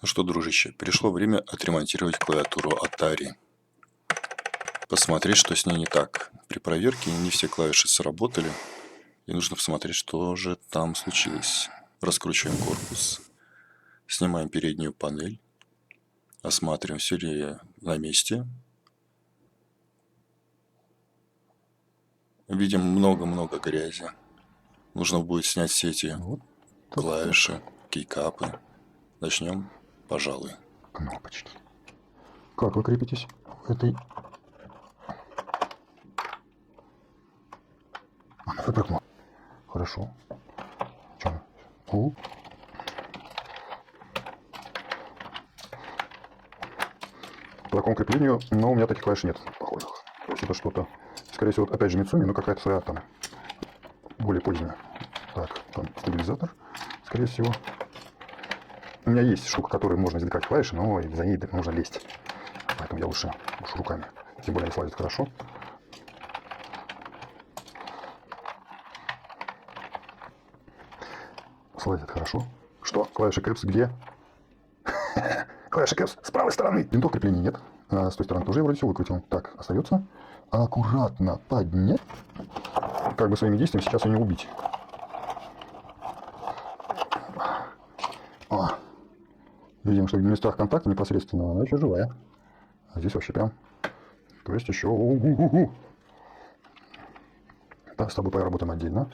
Ну что, дружище, пришло время отремонтировать клавиатуру Atari. Посмотреть, что с ней не так. При проверке не все клавиши сработали, и нужно посмотреть, что же там случилось. Раскручиваем корпус, снимаем переднюю панель, осматриваем, все ли на месте. Видим много-много грязи. Нужно будет снять все эти клавиши, кейкапы. Начнем, пожалуй. Кнопочки. Как вы крепитесь в этой... Она выпрыгнула. Хорошо. Что? По такому креплению, но у меня таких клавиш нет, похоже. То есть это что-то, скорее всего, опять же Мицуми, но какая-то своя там, более поздняя. Так, там стабилизатор, скорее всего. У меня есть штука, которой можно извлекать клавиши, но за ней нужно лезть. Поэтому я лучше руками. Тем более они слазят хорошо. Слазят хорошо. Что? Клавиша Caps где? Клавиша Caps с правой стороны. Винтов крепления нет. А с той стороны тоже я вроде все выкрутил. Так, остается аккуратно поднять. Как бы своими действиями сейчас ее не убить. Видим, что в местах контакта непосредственно она еще живая. А здесь вообще прям. То есть еще... Так, с тобой поработаем отдельно.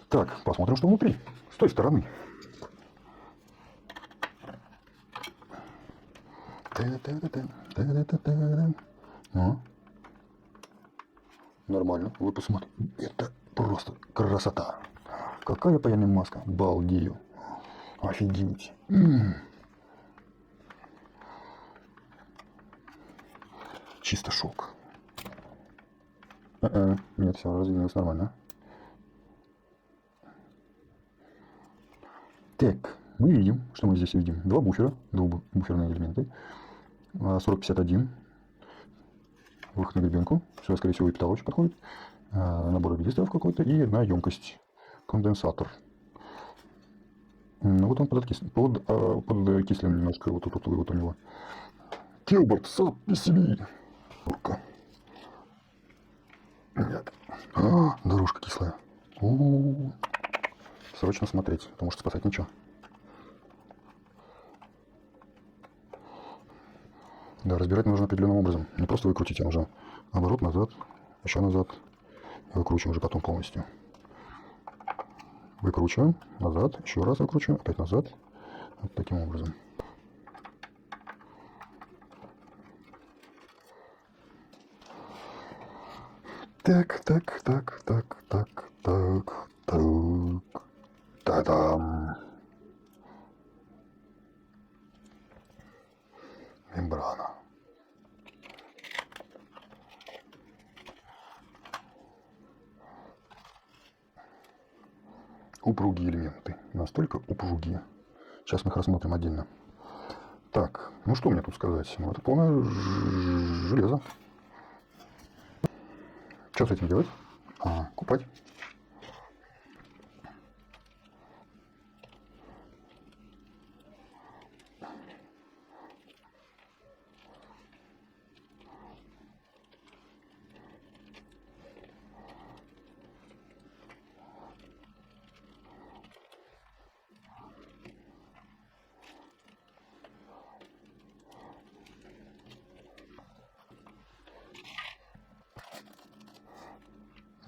Так, посмотрим, что внутри. С той стороны. Нормально. Вы посмотрите. Это просто красота. Какая паяльная маска. Балдею. Офигеть. Чисто шок. Нет, все разъединилось нормально. Так, мы видим, что мы здесь видим. Два буфера, двухбуферные элементы. 4051. Выход на гребенку. Сюда, скорее всего, и потолочек подходит. Набор регистров какой-то и одна емкость. Конденсатор. Ну вот он подкислен немножко. Вот тут вот у него. Килборд, записи. Нет. Дорожка кислая. Срочно смотреть, потому что спасать ничего. Да, разбирать нужно определенным образом. Не просто выкрутить, а нужно оборот, назад, еще назад. И выкручиваем уже потом полностью. Выкручиваем, назад, еще раз выкручиваем, опять назад. Вот таким образом. Так. Та-дам. Мембрана. Упругие элементы. Настолько упругие. Сейчас мы их рассмотрим отдельно. Так, ну что мне тут сказать? Ну, это полное железо. Что с этим делать? Купать.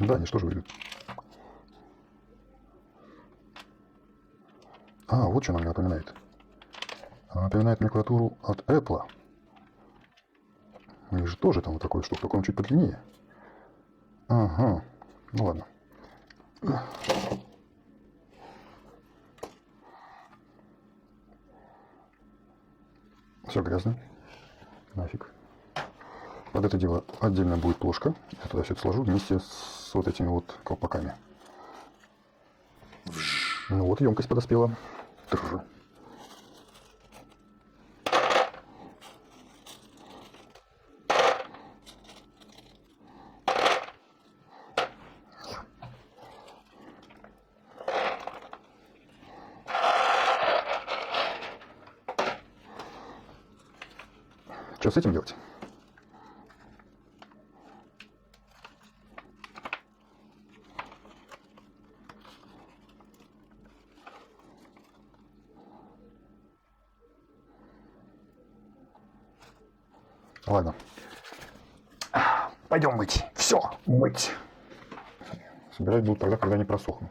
Да, они что же выглядят? Вот что она мне напоминает. Она напоминает мне клавиатуру от Apple. У них же тоже там вот такой штука, только он чуть подлиннее. Ага, ну ладно. Все грязно. Нафиг. Под это дело отдельно будет плошка. Я туда все это сложу вместе с вот этими вот колпаками. Ну вот, емкость подоспела. Что с этим делать? Ладно. Пойдем мыть. Все, мыть. Собирать будут тогда, когда они просохнут.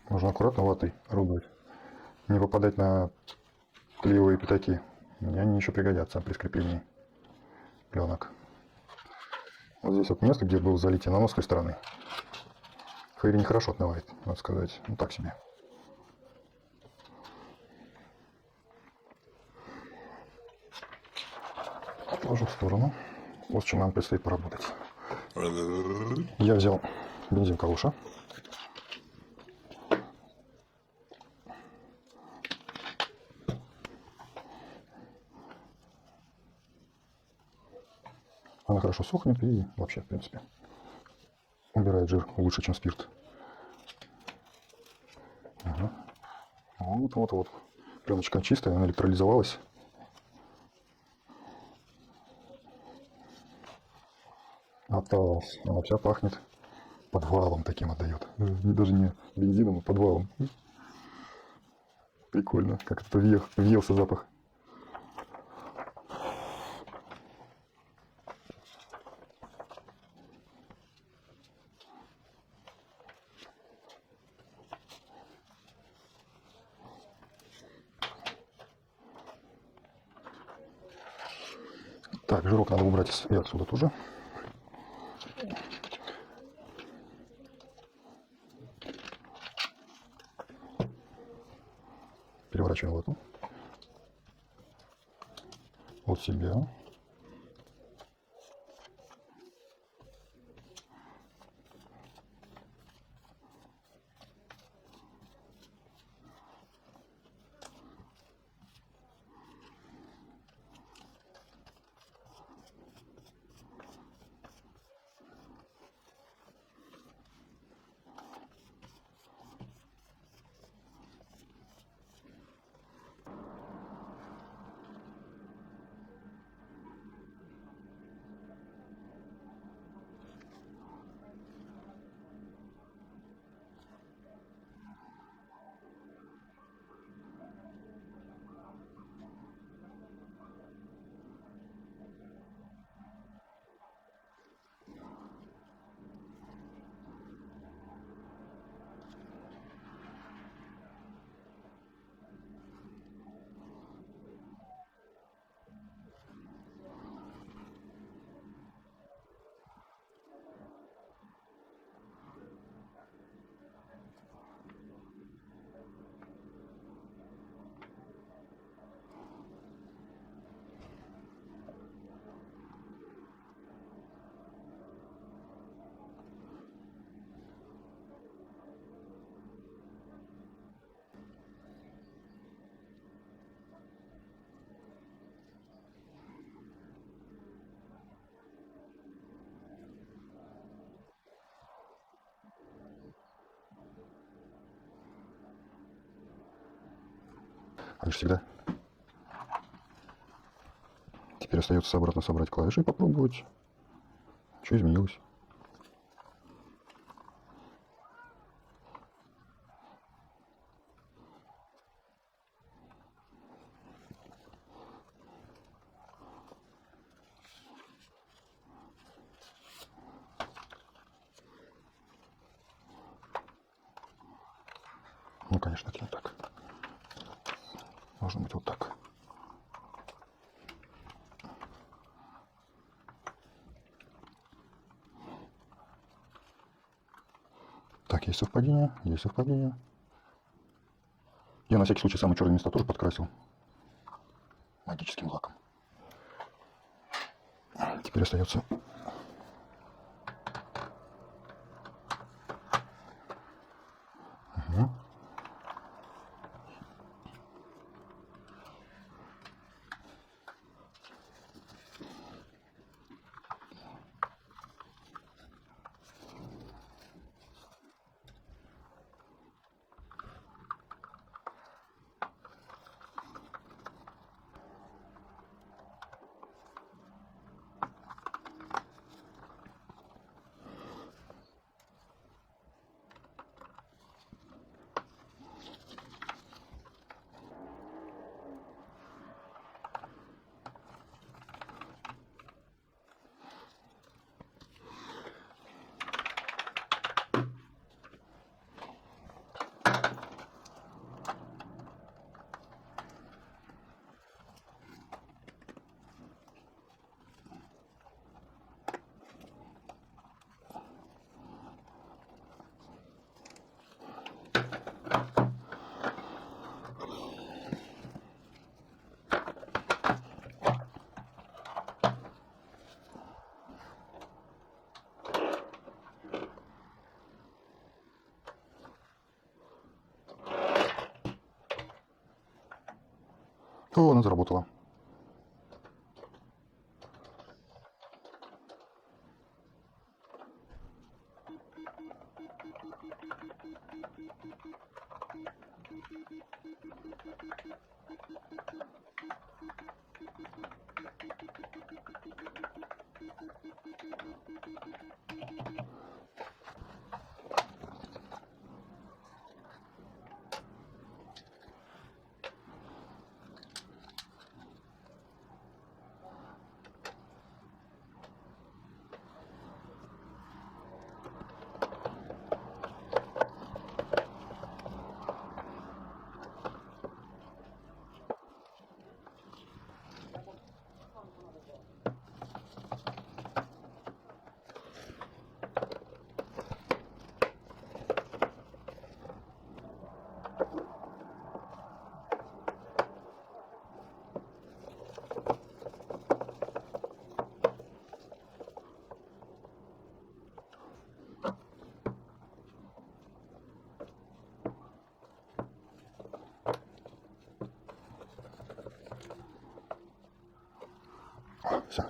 Нужно аккуратно ватой орудовать. Не попадать на клеевые пятаки. Мне они еще пригодятся при скреплении пленок. Вот здесь вот место, где было залитие нанос с той стороны. Фейри нехорошо отмывает, надо сказать. Ну так себе. Отложу в сторону. Вот с чем нам предстоит поработать. Я взял бензин Калуша. Она хорошо сохнет и вообще, в принципе, убирает жир лучше, чем спирт. Ага. Вот. Пленочка чистая, она электролизовалась. Осталось. Она вся пахнет подвалом таким отдает. Даже не бензином, а подвалом. Прикольно, как это въелся запах. Так, жирок надо убрать и отсюда тоже. Переворачиваем в эту. От себя. Как же всегда. Теперь остается обратно собрать клавиши и попробовать, что изменилось. Ну, конечно, это не так. Должно быть вот так. Так, есть совпадение, есть совпадение. Я на всякий случай самые черные места тоже подкрасил магическим лаком. Теперь остается О, она заработала. Все.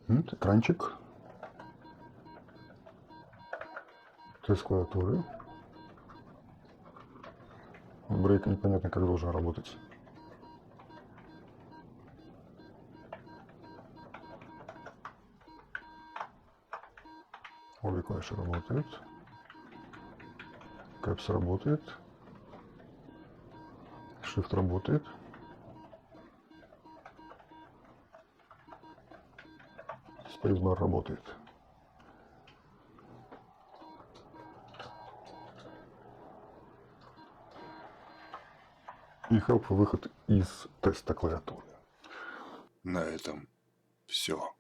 Вот экранчик. Тест клавиатуры. Брейк непонятно как должен работать. Обе клавиши работают. Кэпс работает. Shift работает. Spacebar работает. И help выход из теста клавиатуры. На этом все.